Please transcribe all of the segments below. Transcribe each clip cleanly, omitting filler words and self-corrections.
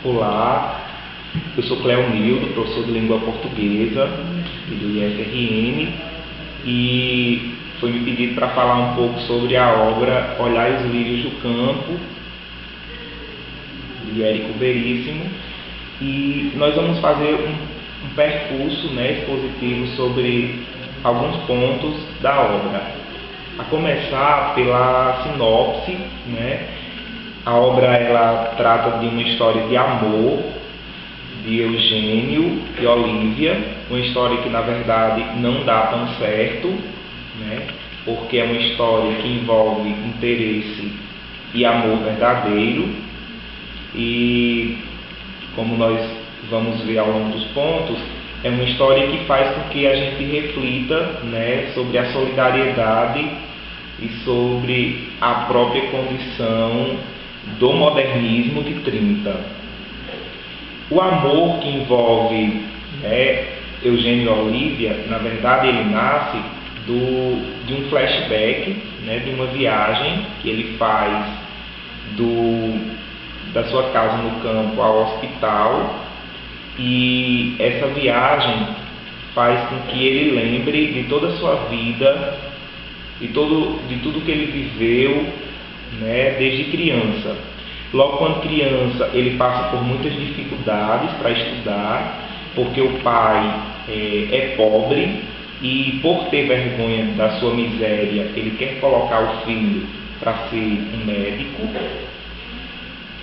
Olá, eu sou Cleonildo, professor de língua portuguesa do IFRN, e foi me pedido para falar um pouco sobre a obra Olhai os Lírios do Campo, de Érico Veríssimo, e nós vamos fazer um percurso expositivo sobre alguns pontos da obra. A começar pela sinopse, A obra ela trata de uma história de amor de Eugênio e Olívia, uma história que na verdade não dá tão certo, porque é uma história que envolve interesse e amor verdadeiro, e como nós vamos ver ao longo dos pontos, é uma história que faz com que a gente reflita sobre a solidariedade e sobre a própria condição do modernismo de 30. O amor que envolve Eugênio e Olívia, na verdade ele nasce de um flashback, de uma viagem que ele faz da sua casa no campo ao hospital, e essa viagem faz com que ele lembre de toda a sua vida e de tudo que ele viveu desde criança. Logo quando criança ele passa por muitas dificuldades para estudar, porque o pai é pobre e por ter vergonha da sua miséria ele quer colocar o filho para ser um médico.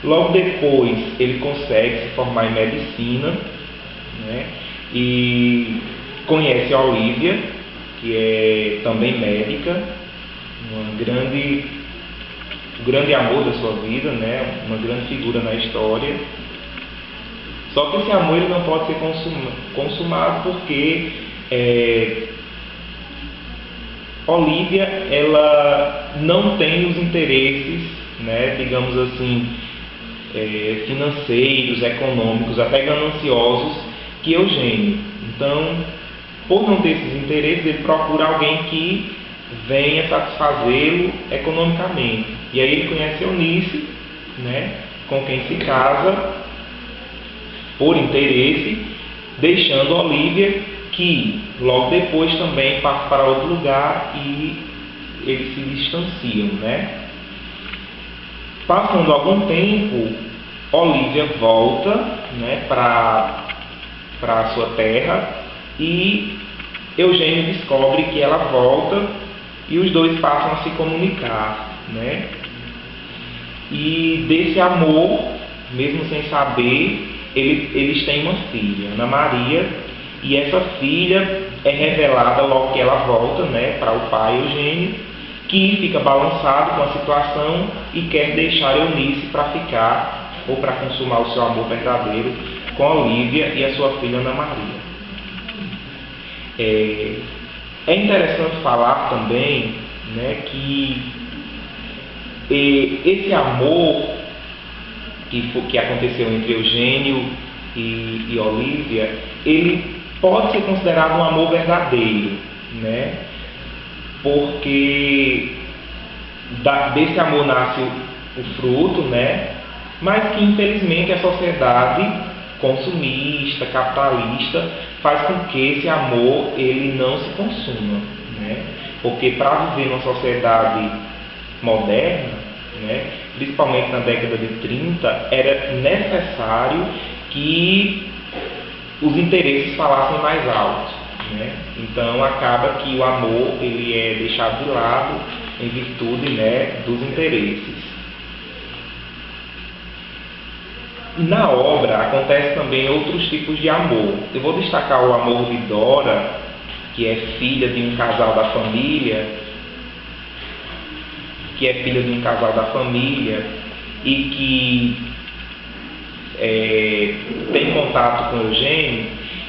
Logo depois ele consegue se formar em medicina, e conhece a Olívia, que é também médica, o grande amor da sua vida, uma grande figura na história. Só que esse amor ele não pode ser consumado porque Olívia ela não tem os interesses, digamos assim, financeiros, econômicos, até gananciosos que Eugênio. Então, por não ter esses interesses, ele procura alguém que venha satisfazê-lo economicamente. E aí ele conhece Eunice, com quem se casa por interesse, deixando Olívia, que logo depois também passa para outro lugar e eles se distanciam. Passando algum tempo, Olívia volta para a sua terra e Eugênio descobre que ela volta e os dois passam a se comunicar. E desse amor, mesmo sem saber, eles têm uma filha, Ana Maria, e essa filha é revelada logo que ela volta para o pai Eugênio, que fica balançado com a situação e quer deixar Eunice para ficar ou para consumar o seu amor verdadeiro com Olívia e a sua filha Ana Maria. É interessante falar também que esse amor que aconteceu entre Eugênio e Olívia, ele pode ser considerado um amor verdadeiro, porque desse amor nasce o fruto, mas que infelizmente a sociedade consumista, capitalista, faz com que esse amor ele não se consuma, porque para viver numa sociedade moderna, principalmente na década de 30, era necessário que os interesses falassem mais alto, Então acaba que o amor ele é deixado de lado em virtude dos interesses. Na obra acontece também outros tipos de amor. Eu vou destacar o amor de Dora, que é filha de um casal da família, e que tem contato com Eugênio,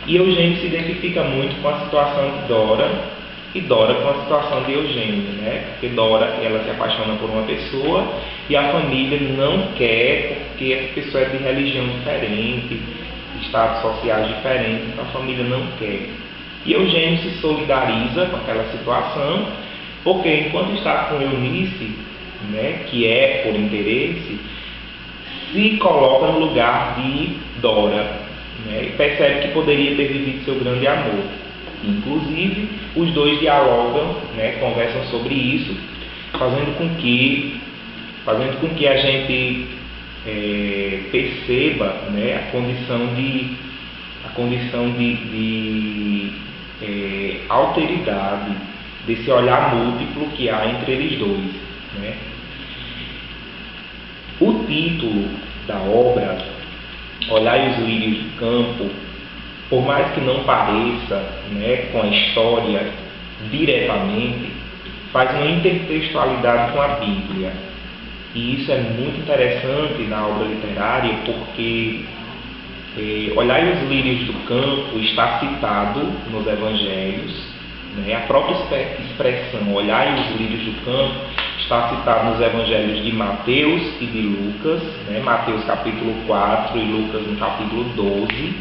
e Eugênio se identifica muito com a situação de Dora e Dora com a situação de Eugênio, porque Dora ela se apaixona por uma pessoa e a família não quer, porque essa pessoa é de religião diferente, estados sociais diferentes, então a família não quer. E Eugênio se solidariza com aquela situação, porque enquanto está com Eunice, que é por interesse, se coloca no lugar de Dora, né, e percebe que poderia ter vivido seu grande amor. Inclusive, os dois dialogam, né, conversam sobre isso, fazendo com que a gente perceba, né, a condição de alteridade, desse olhar múltiplo que há entre eles dois, né. O título da obra, Olhai os Lírios do Campo, por mais que não pareça, né, com a história diretamente, faz uma intertextualidade com a Bíblia. E isso é muito interessante na obra literária, porque Olhai os Lírios do Campo está citado nos Evangelhos, né? A própria expressão Olhai os Lírios do Campo está citado nos Evangelhos de Mateus e de Lucas, né? Mateus capítulo 4 e Lucas no capítulo 12,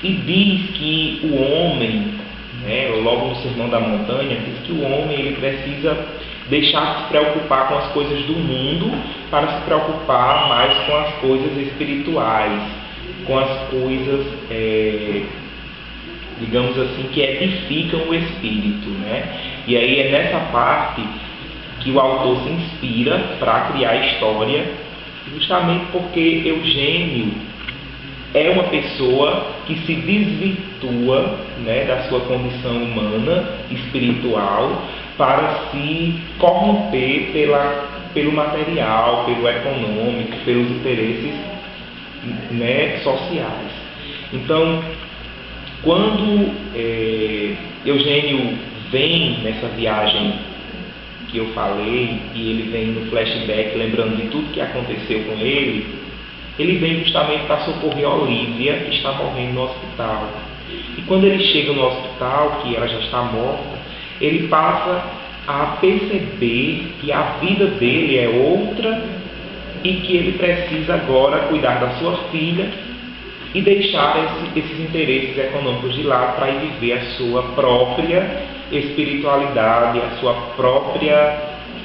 e diz que o homem, né, logo no Sermão da Montanha, diz que o homem ele precisa deixar de se preocupar com as coisas do mundo para se preocupar mais com as coisas espirituais, com as coisas, digamos assim, que edificam o espírito, né? E aí é nessa parte que o autor se inspira para criar a história, justamente porque Eugênio é uma pessoa que se desvirtua, né, da sua condição humana, espiritual, para se corromper pelo material, pelo econômico, pelos interesses, né, sociais. Então, quando Eugênio vem nessa viagem que eu falei, e ele vem no flashback lembrando de tudo que aconteceu com ele vem justamente para socorrer a Olívia, que está morrendo no hospital. E quando ele chega no hospital, que ela já está morta, ele passa a perceber que a vida dele é outra e que ele precisa agora cuidar da sua filha e deixar esses interesses econômicos de lado para ir viver a sua própria espiritualidade, a sua própria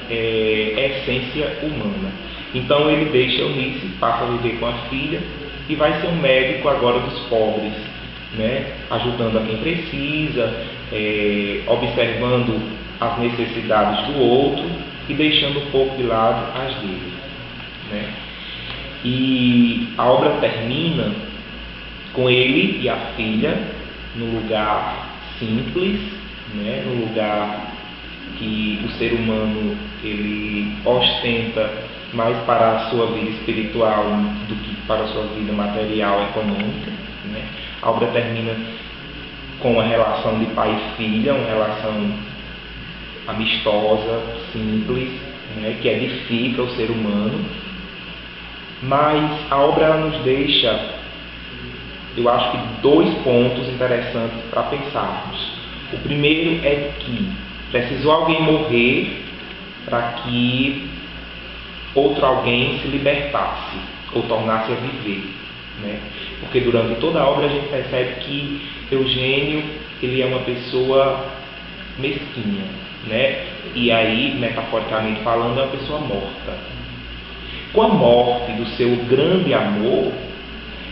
essência humana. Então ele deixa Eunice, passa a viver com a filha e vai ser um médico agora dos pobres, né? Ajudando a quem precisa, observando as necessidades do outro e deixando um pouco de lado as dele, né? E a obra termina com ele e a filha num lugar simples, né? Num lugar que o ser humano ele ostenta mais para a sua vida espiritual do que para a sua vida material e econômica, né? A obra termina com uma relação de pai e filha, uma relação amistosa, simples, né? Que edifica o ser humano. Mas a obra nos deixa, eu acho que, dois pontos interessantes para pensarmos. O primeiro é que precisou alguém morrer para que outro alguém se libertasse ou tornasse a viver, né? Porque durante toda a obra a gente percebe que Eugênio ele é uma pessoa mesquinha, né? E aí, metaforicamente falando, é uma pessoa morta. Com a morte do seu grande amor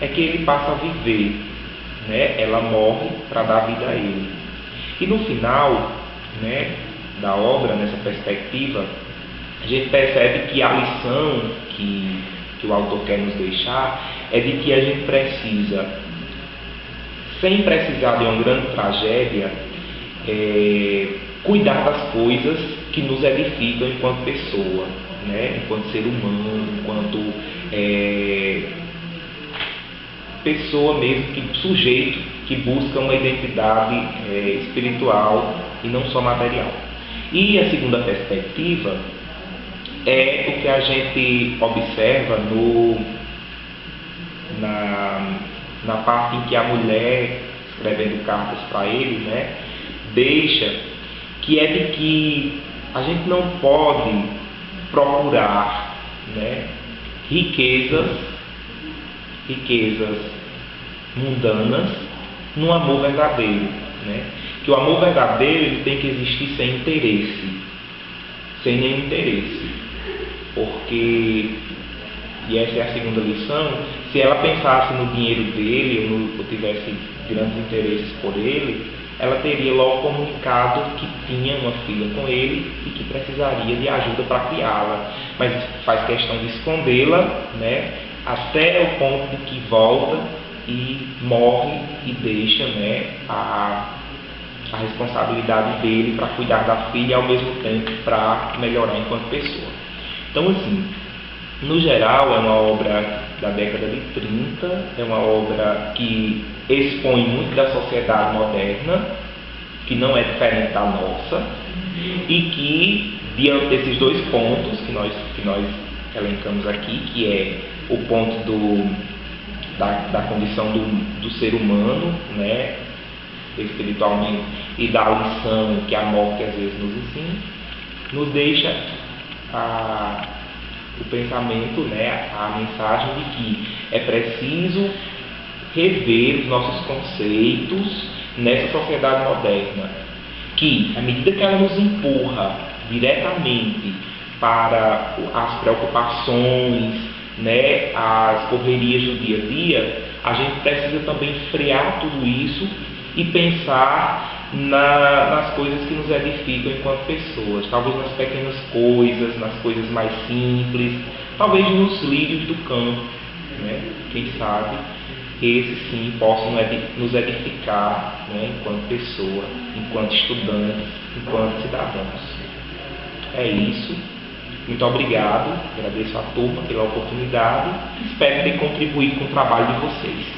é que ele passa a viver, né? Ela morre para dar vida a ele. E no final, né, da obra, nessa perspectiva, a gente percebe que a lição que o autor quer nos deixar é de que a gente precisa, sem precisar de uma grande tragédia, cuidar das coisas que nos edificam enquanto pessoa, né? Enquanto ser humano, enquanto pessoa mesmo, sujeito que busca uma identidade espiritual e não só material. E a segunda perspectiva é o que a gente observa na parte em que a mulher, escrevendo cartas para ele, né, deixa, que é de que a gente não pode procurar, né, riquezas mundanas num amor verdadeiro, né? Que o amor verdadeiro ele tem que existir sem interesse, sem nenhum interesse, porque e essa é a segunda lição, se ela pensasse no dinheiro dele ou tivesse grandes interesses por ele, ela teria logo comunicado que tinha uma filha com ele e que precisaria de ajuda para criá-la, mas faz questão de escondê-la, né, até o ponto de que volta e morre e deixa, né, a responsabilidade dele para cuidar da filha e ao mesmo tempo para melhorar enquanto pessoa. Então, assim, no geral é uma obra da década de 30, é uma obra que expõe muito da sociedade moderna, que não é diferente da nossa, e que, diante desses dois pontos que nós elencamos aqui, que é o ponto da condição do ser humano, né, espiritualmente, e da lição que a morte às vezes nos ensina, nos deixa o pensamento, né, a mensagem de que é preciso rever os nossos conceitos nessa sociedade moderna, que à medida que ela nos empurra diretamente para as preocupações, né, as correrias do dia a dia, a gente precisa também frear tudo isso e pensar nas coisas que nos edificam enquanto pessoas, talvez nas pequenas coisas, nas coisas mais simples, talvez nos lírios do campo, né? Quem sabe esses sim possam nos edificar, né, enquanto pessoa, enquanto estudantes, enquanto cidadãos. É isso. Muito obrigado, agradeço à turma pela oportunidade, espero ter contribuído com o trabalho de vocês.